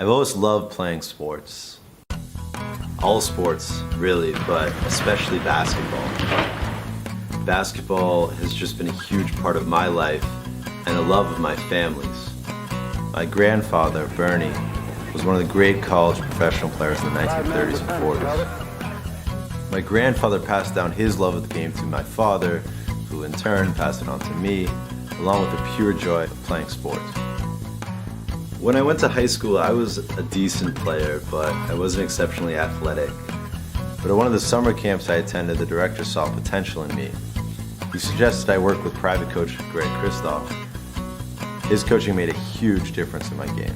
I've always loved playing sports. All sports, really, but especially basketball. Basketball has just been a huge part of my life and a love of my family's. My grandfather, Bernie, was one of the great college professional players in the 1930s and 40s. My grandfather passed down his love of the game to my father, who in turn passed it on to me, along with the pure joy of playing sports. When I went to high school, I was a decent player, but I wasn't exceptionally athletic. But at one of the summer camps I attended, the director saw potential in me. He suggested I work with private coach Greg Christoph. His coaching made a huge difference in my game.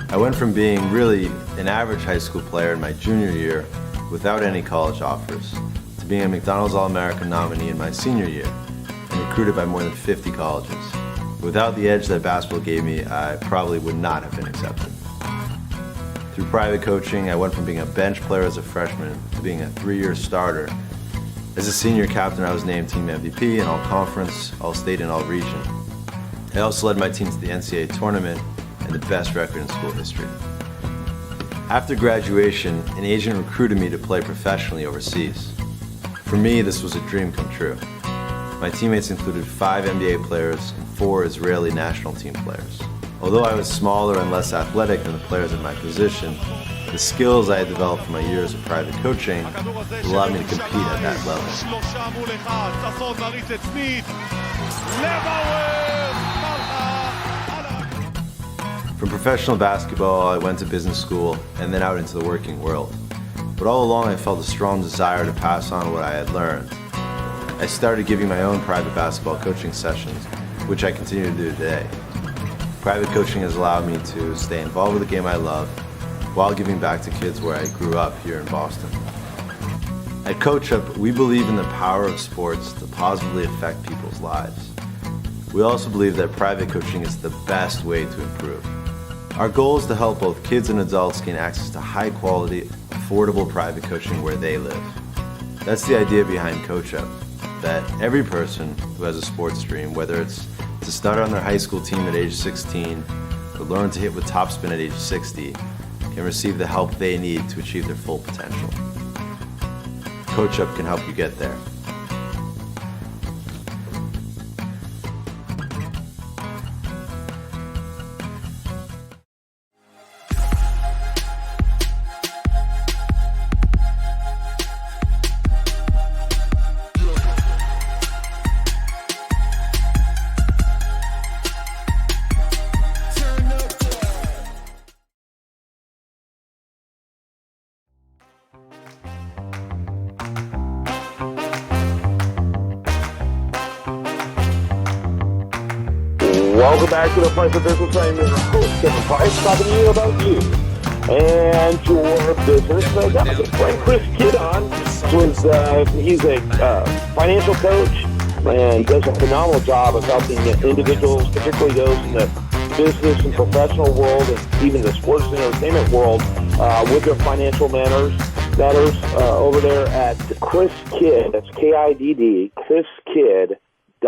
I went from being really an average high school player in my junior year without any college offers to being a McDonald's All-American nominee in my senior year and recruited by more than 50 colleges. Without the edge that basketball gave me, I probably would not have been accepted. Through private coaching, I went from being a bench player as a freshman to being a 3-year starter. As a senior captain, I was named team MVP in all conference, all state, and all region. I also led my team to the NCAA tournament and the best record in school history. After graduation, an agent recruited me to play professionally overseas. For me, this was a dream come true. My teammates included 5 NBA players and 4 Israeli national team players. Although I was smaller and less athletic than the players in my position, the skills I had developed from my years of private coaching allowed me to compete at that level. From professional basketball, I went to business school and then out into the working world. But all along, I felt a strong desire to pass on what I had learned. I started giving my own private basketball coaching sessions, which I continue to do today. Private coaching has allowed me to stay involved with the game I love while giving back to kids where I grew up here in Boston. At Coach Up, we believe in the power of sports to positively affect people's lives. We also believe that private coaching is the best way to improve. Our goal is to help both kids and adults gain access to high-quality, affordable private coaching where they live. That's the idea behind Coach Up, that every person who has a sports dream, whether it's to start on their high school team at age 16 or learn to hit with topspin at age 60, can receive the help they need to achieve their full potential. Coach Up can help you get there. Welcome back to The Price of Business. I'm your host, Kevin Price, talking to you about you and your business. I got my good friend Chris Kidd on. He's a financial coach and does a phenomenal job of helping individuals, particularly those in the business and professional world and even the sports and entertainment world, with their financial matters over there at Chris Kidd. That's Kidd,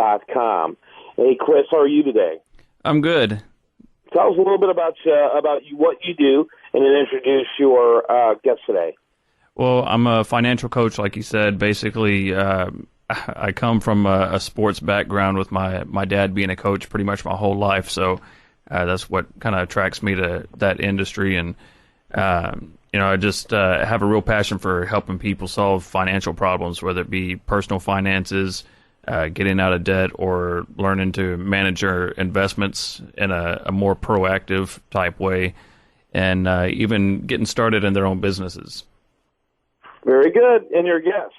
chriskidd.com. Hey, Chris, how are you today? I'm good. Tell us a little bit about you, what you do, and then introduce your guest today. Well, I'm a financial coach, like you said. Basically, I come from a sports background with my dad being a coach pretty much my whole life, so that's what kind of attracts me to that industry. And, I just have a real passion for helping people solve financial problems, whether it be personal finances, getting out of debt, or learning to manage your investments in a more proactive type way, and even getting started in their own businesses. Very good. And your guest?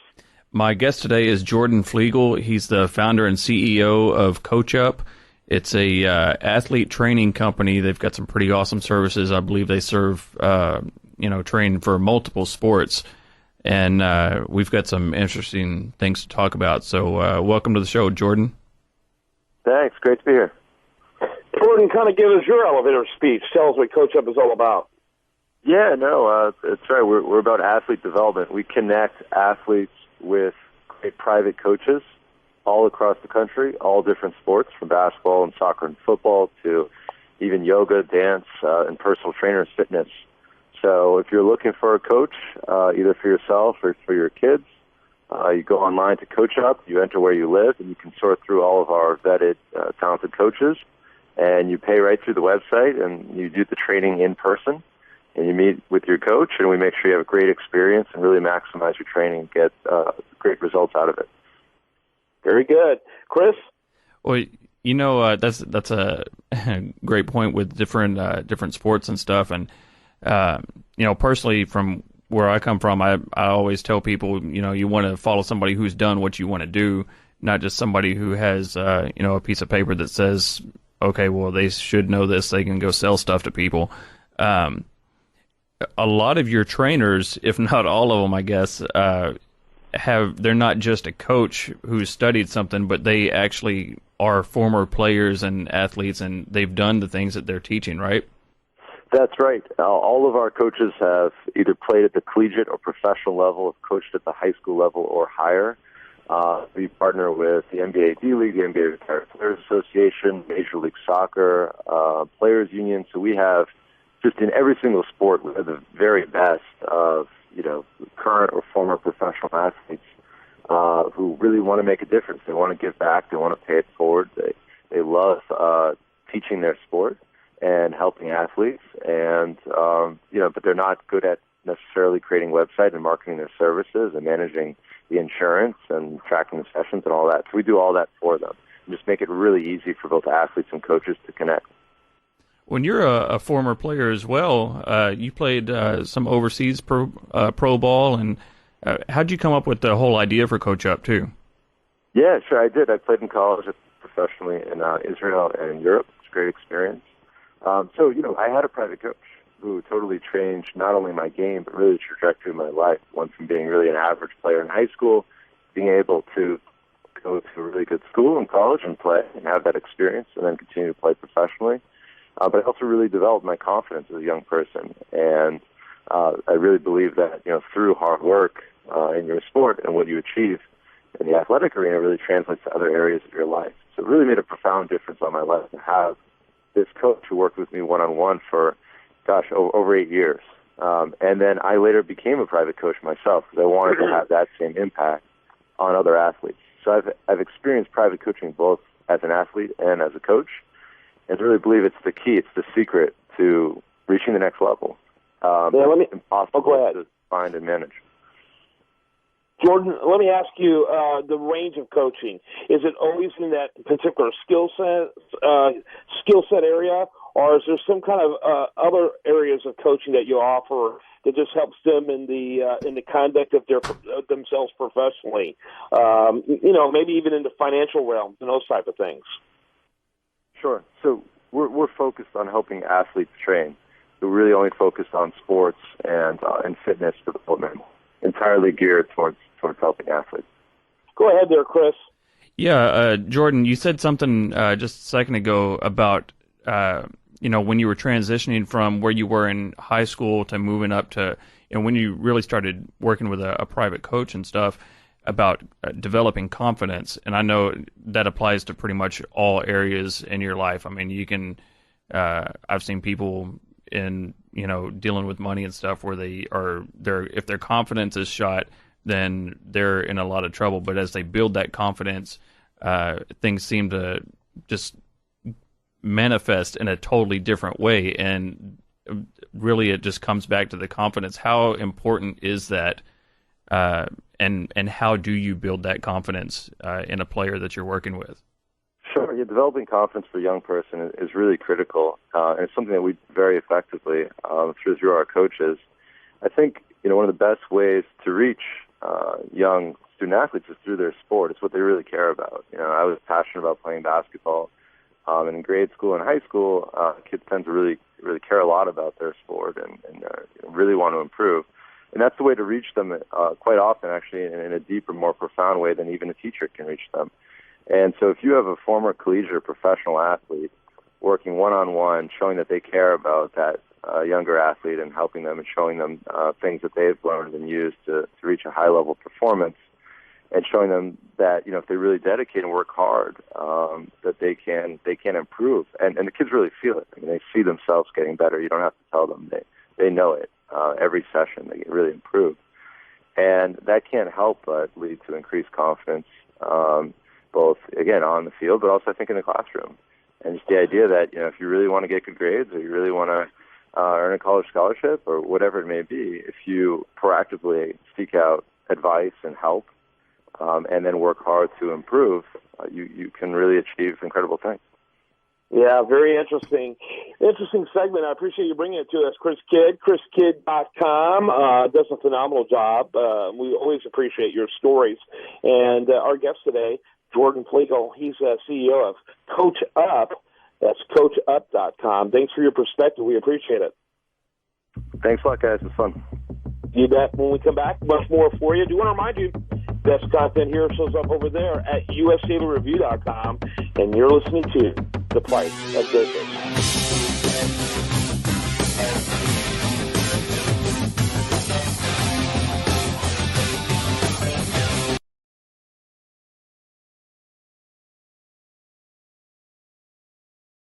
My guest today is Jordan Fliegel. He's the founder and CEO of Coach Up. It's a athlete training company. They've got some pretty awesome services. I believe they serve, train for multiple sports. And we've got some interesting things to talk about. So welcome to the show, Jordan. Thanks. Great to be here. Jordan, kind of give us your elevator speech. Tell us what Coach Up is all about. Yeah, no, that's right. We're about athlete development. We connect athletes with great private coaches all across the country, all different sports, from basketball and soccer and football to even yoga, dance, and personal trainers, fitness. So if you're looking for a coach, either for yourself or for your kids, you go online to Coach Up, you enter where you live, and you can sort through all of our vetted, talented coaches, and you pay right through the website, and you do the training in person, and you meet with your coach, and we make sure you have a great experience and really maximize your training and get great results out of it. Very good. Chris? Well, you know, that's a great point with different sports and stuff. And you know, personally, from where I come from, I always tell people, you know, you want to follow somebody who's done what you want to do, not just somebody who has you know, a piece of paper that says, okay, well, they should know this, they can go sell stuff to people. A lot of your trainers, if not all of them, I guess, they're not just a coach who's studied something, but they actually are former players and athletes, and they've done the things that they're teaching, right? That's right. All of our coaches have either played at the collegiate or professional level, have coached at the high school level or higher. We partner with the NBA D-League, the NBA Retired Players Association, Major League Soccer, Players Union. So we have, just in every single sport, we have the very best of, you know, current or former professional athletes who really want to make a difference. They want to give back. They want to pay it forward. They love teaching their sport and helping athletes, and you know, but they're not good at necessarily creating website and marketing their services and managing the insurance and tracking the sessions and all that. So we do all that for them and just make it really easy for both athletes and coaches to connect. When you're a former player as well, you played some overseas pro ball, and how'd you come up with the whole idea for Coach Up too? Yeah, sure, I did. I played in college professionally in Israel and Europe. It's a great experience. So, you know, I had a private coach who totally changed not only my game, but really the trajectory of my life. Went from being really an average player in high school, being able to go to a really good school and college and play and have that experience, and then continue to play professionally. But I also really developed my confidence as a young person. And I really believe that, you know, through hard work in your sport and what you achieve in the athletic arena really translates to other areas of your life. So it really made a profound difference on my life to have this coach who worked with me one-on-one for, over 8 years. And then I later became a private coach myself because I wanted to have that same impact on other athletes. So I've experienced private coaching both as an athlete and as a coach, and really believe it's the key, it's the secret to reaching the next level. It's impossible to find and manage. Jordan, let me ask you, the range of coaching, is it always in that particular skill set area, or is there some kind of other areas of coaching that you offer that just helps them in the conduct of themselves professionally? You know, maybe even in the financial realm and those type of things. Sure. So we're focused on helping athletes train. We're really only focused on sports and fitness development, entirely geared towards helping athletes. Go ahead there, Chris. Yeah, Jordan, you said something just a second ago about you know, when you were transitioning from where you were in high school to moving up to, and when you really started working with a private coach and stuff, about developing confidence. And I know that applies to pretty much all areas in your life. I mean, you can, I've seen people in, you know, dealing with money and stuff where if their confidence is shot, then they're in a lot of trouble. But as they build that confidence, things seem to just manifest in a totally different way. And really, it just comes back to the confidence. How important is that? And how do you build that confidence in a player that you're working with? Sure. Yeah, developing confidence for a young person is really critical, and it's something that we do very effectively through our coaches. I think, you know, one of the best ways to reach young student athletes is through their sport. It's what they really care about. You know, I was passionate about playing basketball, and in grade school and high school, kids tend to really care a lot about their sport and really want to improve. And that's the way to reach them quite often, actually, in a deeper, more profound way than even a teacher can reach them. And so if you have a former collegiate or professional athlete working one-on-one, showing that they care about that younger athlete and helping them and showing them things that they've learned and used to reach a high-level performance, and showing them that, if they really dedicate and work hard, that they can improve. And the kids really feel it. I mean, they see themselves getting better. You don't have to tell them. They know it. Every session, they really improve. And that can't help but lead to increased confidence, both, again, on the field, but also I think in the classroom. And just the idea that, if you really want to get good grades or you really want to earn a college scholarship or whatever it may be, if you proactively seek out advice and help, and then work hard to improve, you can really achieve incredible things. Yeah, very interesting. Interesting segment. I appreciate you bringing it to us. Chris Kidd, chriskidd.com, does a phenomenal job. We always appreciate your stories. And our guest today, Jordan Fliegel, he's CEO of Coach Up. That's coachup.com. Thanks for your perspective. We appreciate it. Thanks a lot, guys. It's fun. You bet. When we come back, much more for you. Do want to remind you, best content here shows up over there at usdailyreview.com, and you're listening to The Price of Business.